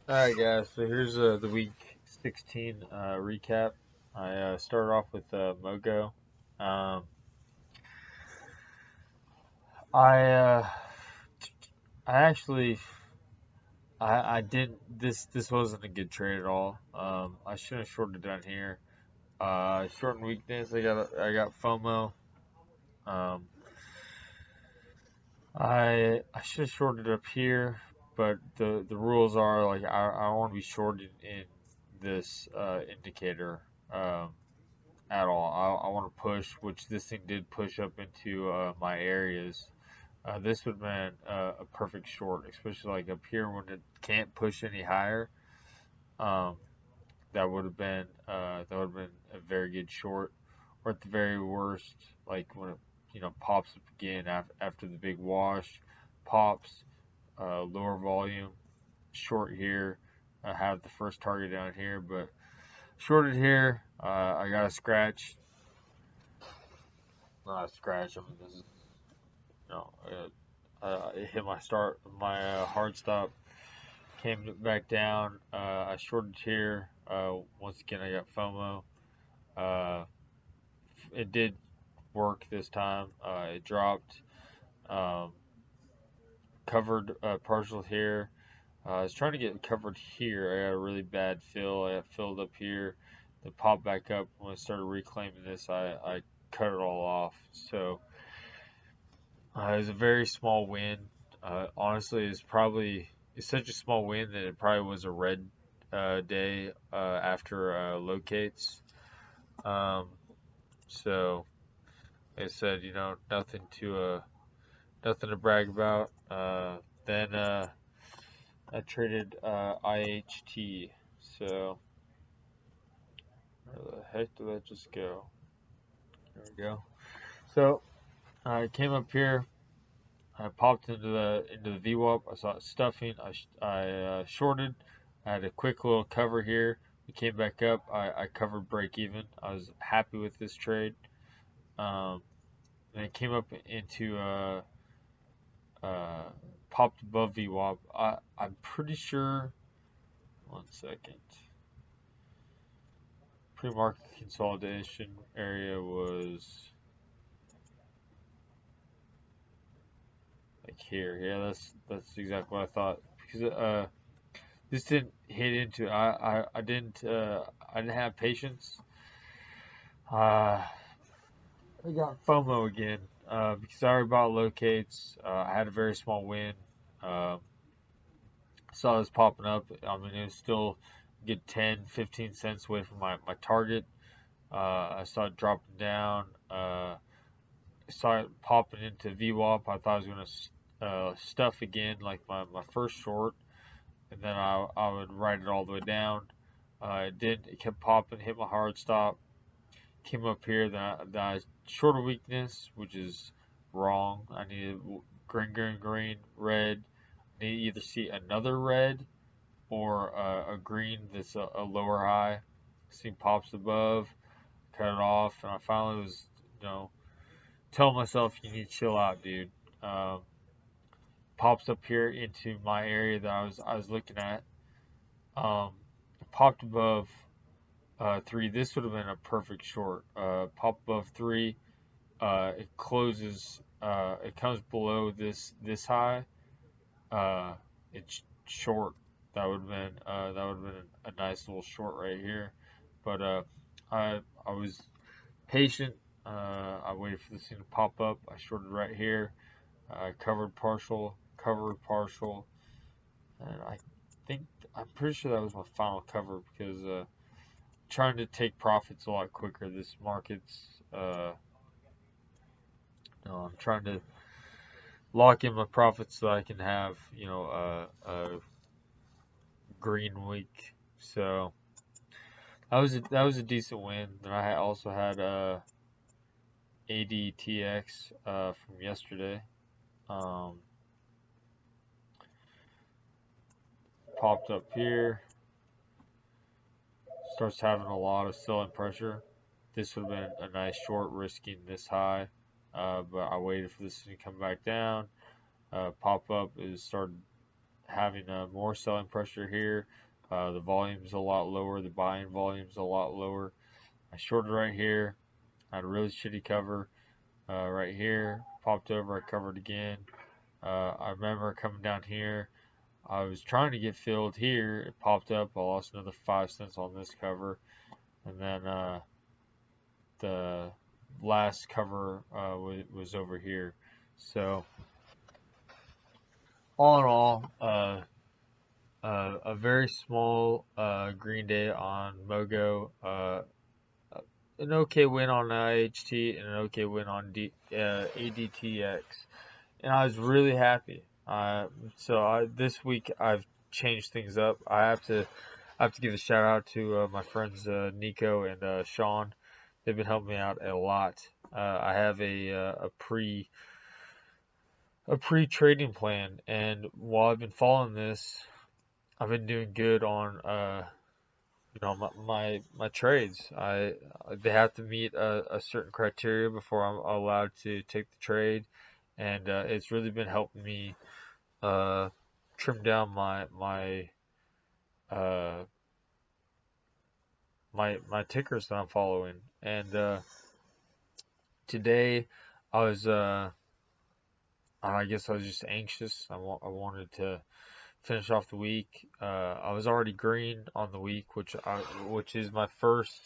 Alright guys, so here's the week 16 recap. I started off with Mogo. Um, I uh, I actually I didn't this wasn't a good trade at all. I should have shorted down here. Short weakness. I got FOMO. Um, I should have shorted up here, but the rules are like I don't want to be shorted in this indicator. At all. I want to push, which this thing did push up into my areas. This would have been a perfect short, especially like up here when it can't push any higher. Um, that would have been a very good short, or at the very worst, like when it pops up again after the big wash, pops, lower volume, short here. I have the first target down here, but shorted here. I got a scratch. Not a scratch. I mean, this is no. It hit my hard stop, came back down. I shorted here. Once again, I got FOMO. Uh, it did work this time. It dropped. Um, covered partial here. I was trying to get covered here. I got a really bad fill. I got filled up here. Then popped back up when I started reclaiming this. I cut it all off. So it was a very small win. Honestly, it's such a small win that it probably was a red day after locates. Um, so like I said, nothing to brag about. Then I traded IHT. So where the heck did that just go? There we go. So I came up here. I popped into the VWAP. I saw it stuffing. I shorted. I had a quick little cover here. We came back up. I covered break even. I was happy with this trade. Um, and it came up into uh, popped above VWAP. I'm pretty sure. One second. Pre-market consolidation area was like here. Yeah, that's exactly what I thought because this didn't hit into. I didn't have patience. Uh, I got FOMO again because I already bought locates. I had a very small win. Um, saw this popping up. I mean, it was still get 10, 15 cents away from my target. I saw it dropping down. Saw it popping into VWAP. I thought I was going to stuff again like my first short, and then I would ride it all the way down. It did. It kept popping, hit my hard stop. Came up here, that short of weakness, which is wrong. I needed green, green, green, red. I need to either see another red or a green that's a lower high. See pops above, cut it off, and I finally was, telling myself you need to chill out, dude. Um, Pops up here into my area that I was looking at. Popped above 3. This would have been a perfect short. Pop above 3. It closes. It comes below this high. It's short. That would have been a nice little short right here. But I was patient. I waited for this thing to pop up. I shorted right here. Covered partial, covered partial, and think I'm pretty sure that was my final cover because trying to take profits a lot quicker. This market's I'm trying to lock in my profits so I can have a green week. So that was a decent win. Then I also had ADTX from yesterday. Um, Popped up here, starts having a lot of selling pressure. This would have been a nice short, risking this high, but I waited for this to come back down. Pop up is started having more selling pressure here. The volume's a lot lower. The buying volume's a lot lower. I shorted right here. I had a really shitty cover right here. Popped over. I covered again. I remember coming down here. I was trying to get filled here. It popped up. I lost another 5 cents on this cover. And then the last cover was over here. So, all in all, a very small green day on Mogo. An okay win on IHT and an okay win on ADTX. And I was really happy. This week I've changed things up. I have to give a shout out to my friends Nico and Sean. They've been helping me out a lot. I have a pre trading plan, and while I've been following this, I've been doing good on my trades. They have to meet a certain criteria before I'm allowed to take the trade, and it's really been helping me trim down uh, my tickers that I'm following. And today I was I guess I was just anxious. I wanted to finish off the week. I was already green on the week, which is my first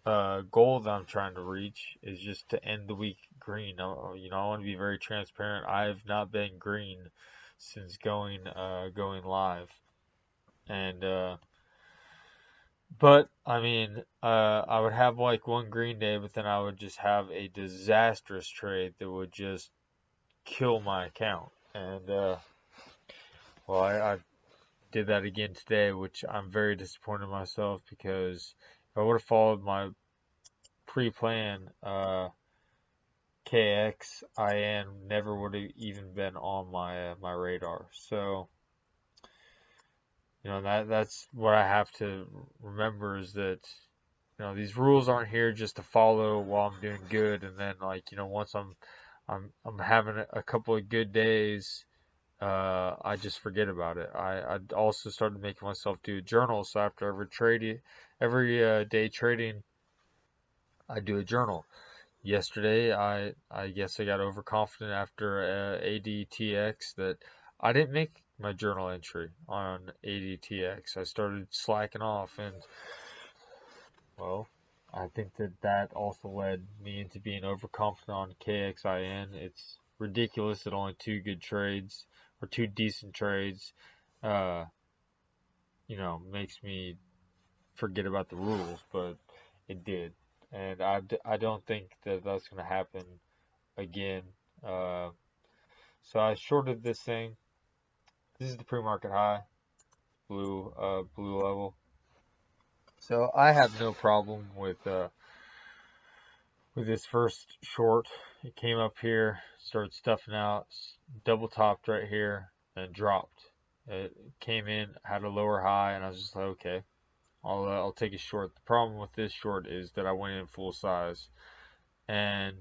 goal that I'm trying to reach, is just to end the week green. I want to be very transparent. I have not been green since going live, and but I mean, I would have like one green day, but then I would just have a disastrous trade that would just kill my account. And well, I did that again today, which I'm very disappointed in myself, because if I would have followed my pre-plan, KXIN never would have even been on my radar. So that's what I have to remember, is that these rules aren't here just to follow while I'm doing good, and then once I'm having a couple of good days, I just forget about it. I also started making myself do a journal, so after every day trading, I do a journal. Yesterday, I guess I got overconfident after ADTX that I didn't make my journal entry on ADTX. I started slacking off, and well, I think that also led me into being overconfident on KXIN. It's ridiculous that only two good trades, or two decent trades, uh, makes me forget about the rules, but it did. And I don't think that that's going to happen again. Uh, so I shorted this thing. This is the pre-market high, blue level. So I have no problem with this first short. It came up here, started stuffing out, double topped right here, and dropped. It came in, had a lower high, and I was just like, okay, I'll take a short. The problem with this short is that I went in full size, and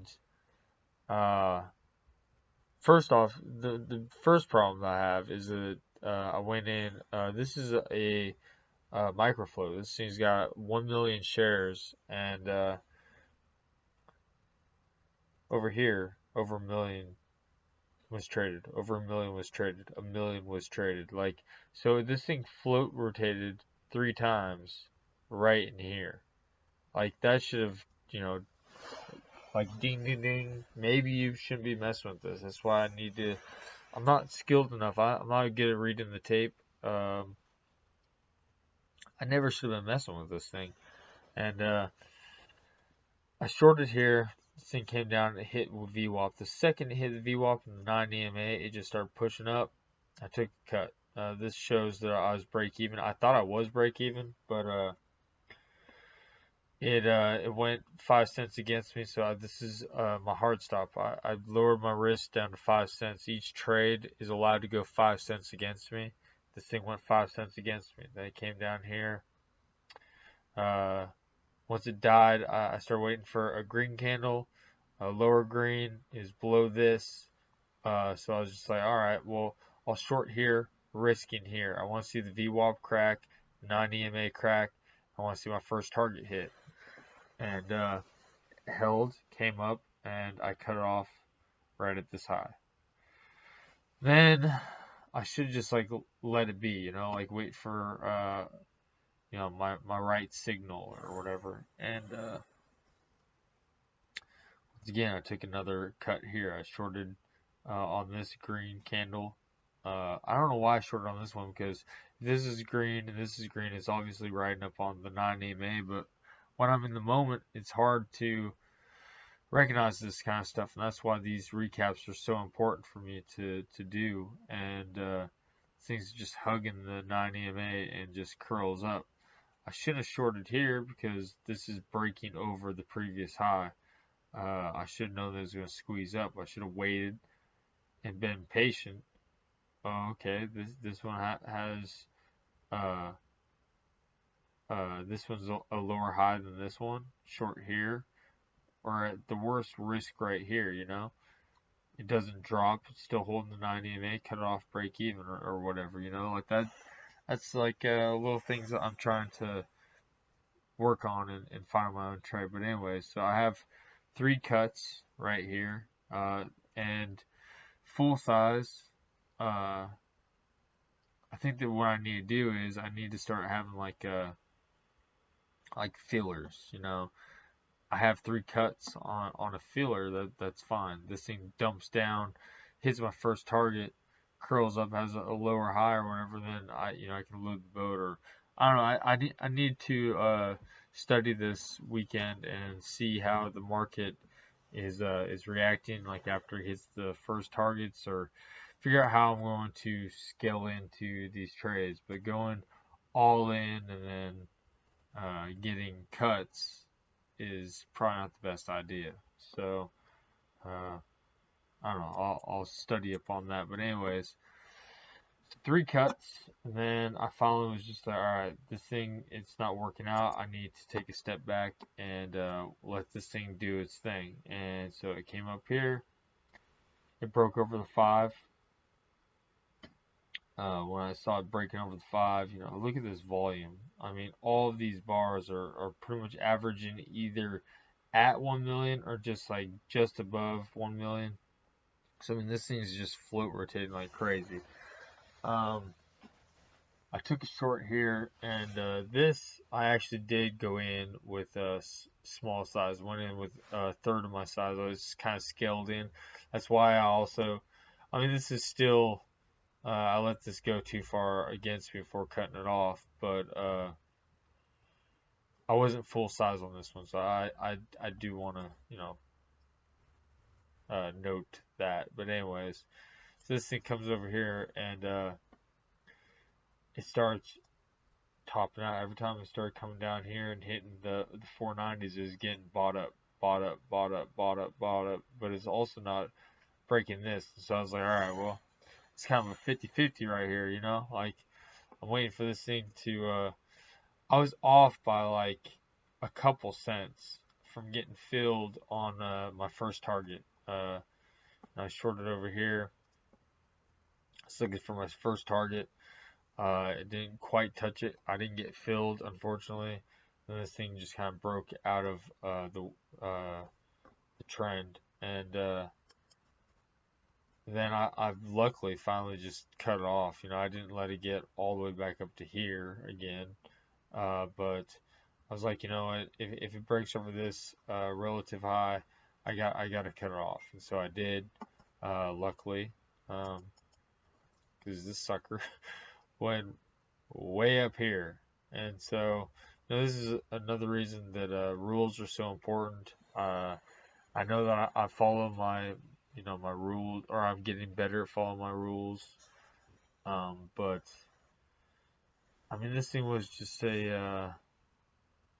first off, the first problem I have is that I went in. This is a microflow. This thing's got 1 million shares, and over here, over a million was traded. Over a million was traded. A million was traded. Like, so this thing float rotated 3 times right in here. Like, that should have, like, ding, ding, ding. Maybe you shouldn't be messing with this. That's why I need to. I'm not skilled enough. I'm not good at reading the tape. I never should have been messing with this thing. And I shorted here. This thing came down and it hit VWAP. The second it hit the VWAP in the 9 EMA, it just started pushing up. I took a cut. This shows that I was break even. I thought I was break even, but it went 5 cents against me. So this is my hard stop. I lowered my risk down to 5 cents. Each trade is allowed to go 5 cents against me. This thing went 5 cents against me. Then it came down here. Once it died, I started waiting for a green candle. Lower green is below this. So I was just like, all right, well, I'll short here, risking here. I want to see the VWAP crack, non-EMA crack. I want to see my first target hit. And held, came up, and I cut it off right at this high. Then I should just like let it be, you know, like wait for you know, my right signal or whatever. And again, I took another cut here. I shorted on this green candle. I don't know why I shorted on this one, because this is green and this is green. It's obviously riding up on the 9 EMA, but when I'm in the moment, it's hard to recognize this kind of stuff, and that's why these recaps are so important for me to do. And things just hugging the 9 EMA and just curls up. I shouldn't have shorted here because this is breaking over the previous high. I should have known that it was going to squeeze up. I should have waited and been patient. Oh, okay, this one has this one's a lower high than this one. Short here, or at the worst, risk right here. You know, it doesn't drop. It's still holding the 9 EMA. Cut it off, break even, or whatever. You know, like that. That's like little things that I'm trying to work on and find my own trade. But anyway, so I have 3 cuts right here, and full size. I think that what I need to do is I need to start having like fillers. You know, I have 3 cuts on a filler. That's fine. This thing dumps down, hits my first target, curls up, has a lower high or whatever. Then I can load the boat, or I don't know. I need to study this weekend and see how the market is reacting, like after it hits the first targets, or figure out how I'm going to scale into these trades. But going all in and then getting cuts is probably not the best idea. So I don't know. I'll study up on that. But anyways, 3 cuts, and then I finally was just like, all right, this thing, it's not working out. I need to take a step back and let this thing do its thing. And so it came up here. It broke over the 5. When I saw it breaking over the 5, you know, look at this volume. I mean, all of these bars are pretty much averaging either at 1 million or just above 1 million. So I mean, this thing is just float rotating like crazy. I took a short here, and this I actually did go in with a small size. Went in with a third of my size. I was kind of scaled in. That's why I mean, this is still. I let this go too far against me before cutting it off, but I wasn't full size on this one, so I do want to note that. But anyways, so this thing comes over here and it starts topping out. Every time it started coming down here and hitting the 490s, it was getting bought up, but it's also not breaking this. So I was like, all right, well, it's kind of a 50-50 right here, you know? Like, I'm waiting for this thing to, I was off by like a couple cents from getting filled on my first target. I shorted over here. I was looking for my first target. It didn't quite touch it. I didn't get filled, unfortunately. And this thing just kind of broke out of the trend. And then I've luckily finally just cut it off. You know, I didn't let it get all the way back up to here again. But I was like, you know what, if it breaks over this relative high, I got to cut it off. And so I did, luckily, because this sucker went way up here. And so, you know, this is another reason that rules are so important. I know that I follow my rules, or I'm getting better at following my rules. But I mean, this thing was just a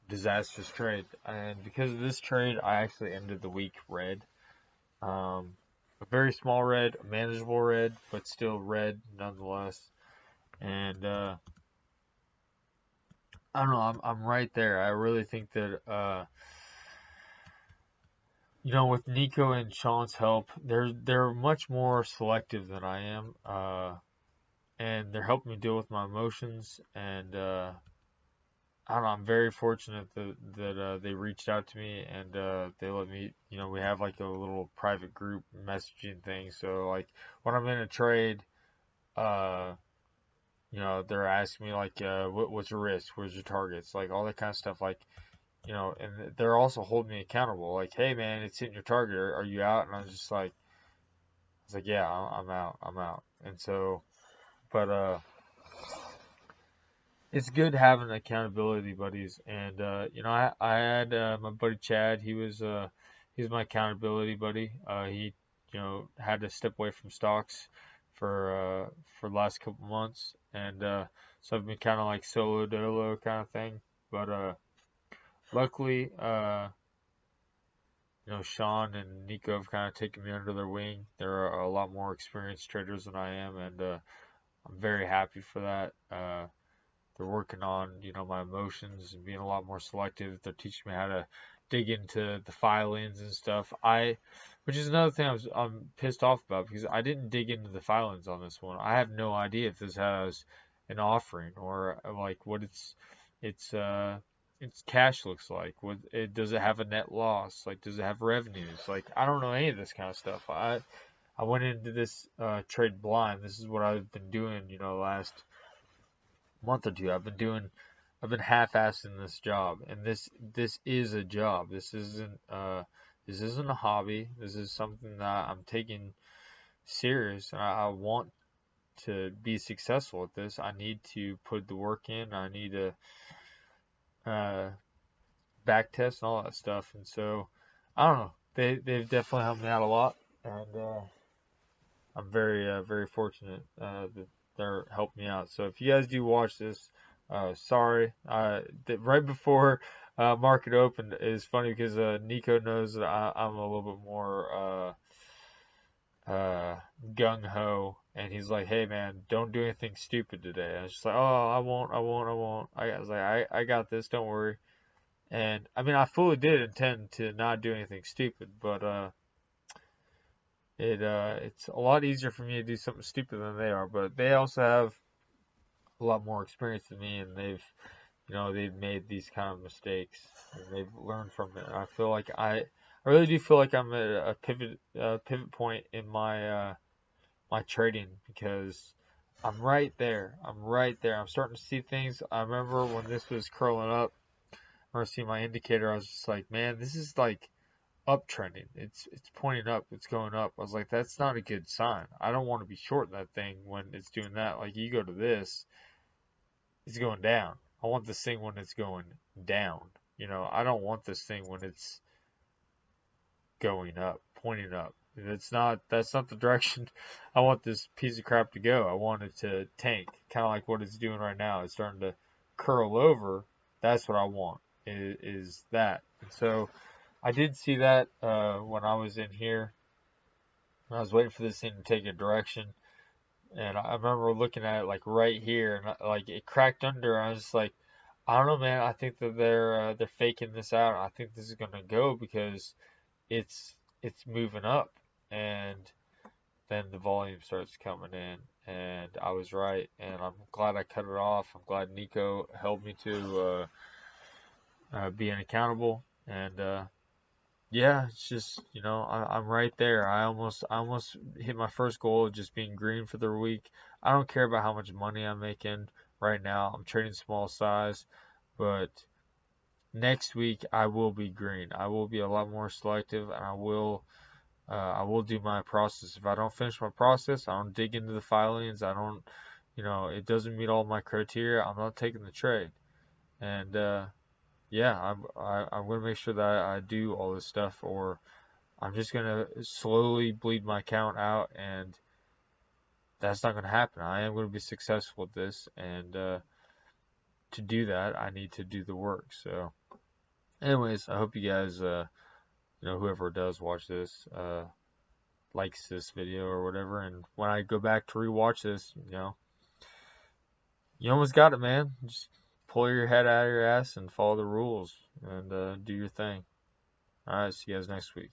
disastrous trade, and because of this trade, I actually ended the week red. A very small red, a manageable red, but still red nonetheless. And I don't know, I'm right there. I really think that you know, with Nico and Sean's help, they're much more selective than I am. and they're helping me deal with my emotions. And I don't know, I'm very fortunate that they reached out to me, and they let me, we have like a little private group messaging thing. So like when I'm in a trade, uh, they're asking me like, what's your risk? Where's your targets? Like all that kind of stuff. Like, and they're also holding me accountable. Like, hey man, it's hitting your target. Are you out? And I was like, yeah, I'm out. I'm out. And so, but it's good having accountability buddies. And I had my buddy Chad. He's my accountability buddy. He had to step away from stocks for the last couple months, and so I've been kind of like solo dolo kind of thing. But luckily, Sean and Nico have kind of taken me under their wing. They're a lot more experienced traders than I am, and I'm very happy for that. They're working on, my emotions and being a lot more selective. They're teaching me how to dig into the filings and stuff. Which is another thing I'm pissed off about, because I didn't dig into the filings on this one. I have no idea if this has an offering, or like what its cash looks like. Does it have a net loss? Like, does it have revenues? Like, I don't know any of this kind of stuff. I went into this trade blind. This is what I've been doing, last month or two. I've been half-assing this job, and this is a job. This isn't a hobby. This is something that I'm taking serious, and I want to be successful at this. I need to put the work in. I need to uh, back test and all that stuff. And so, I don't know. They've definitely helped me out a lot, and I'm very fortunate that they're helping me out. So if you guys do watch this, sorry. Right before market opened is funny, because Nico knows that I'm a little bit more gung ho, and he's like, "Hey man, don't do anything stupid today." I was just like, "Oh, I won't. I was like, I got this. Don't worry." And I mean, I fully did intend to not do anything stupid, but it's a lot easier for me to do something stupid than they are. But they also have a lot more experience than me, and they've made these kind of mistakes, and they've learned from it. I feel like I really do feel like I'm at a pivot point in my trading, because I'm right there. I'm right there. I'm starting to see things. I remember when this was curling up, I see my indicator. I was just like, man, this is like uptrending. It's pointing up. It's going up. I was like, that's not a good sign. I don't want to be shorting that thing when it's doing that. Like, you go to this, it's going down. I want this thing when it's going down. I don't want this thing when it's going up, pointing up. That's not the direction I want this piece of crap to go. I want it to tank, kind of like what it's doing right now. It's starting to curl over. That's what I want, is that. And so I did see that when I was in here. I was waiting for this thing to take a direction, and I remember looking at it like right here, and like it cracked under. And I was just like, I don't know, man. I think that they're faking this out. I think this is gonna go, because it's moving up, and then the volume starts coming in, and I was right, and I'm glad I cut it off. I'm glad Nico helped me to being accountable, and yeah, it's just, I'm right there. I almost hit my first goal of just being green for the week. I don't care about how much money I'm making right now. I'm trading small size, but next week I will be green. I will be a lot more selective, and I will do my process. If I don't finish my process, I don't dig into the filings. I don't, it doesn't meet all my criteria, I'm not taking the trade. And yeah, I'm gonna make sure that I do all this stuff, or I'm just gonna slowly bleed my account out, and that's not gonna happen. I am gonna be successful at this, and to do that, I need to do the work. So, anyways, I hope you guys, whoever does watch this, likes this video or whatever. And when I go back to rewatch this, you almost got it, man. Just pull your head out of your ass and follow the rules, and do your thing. All right, see you guys next week.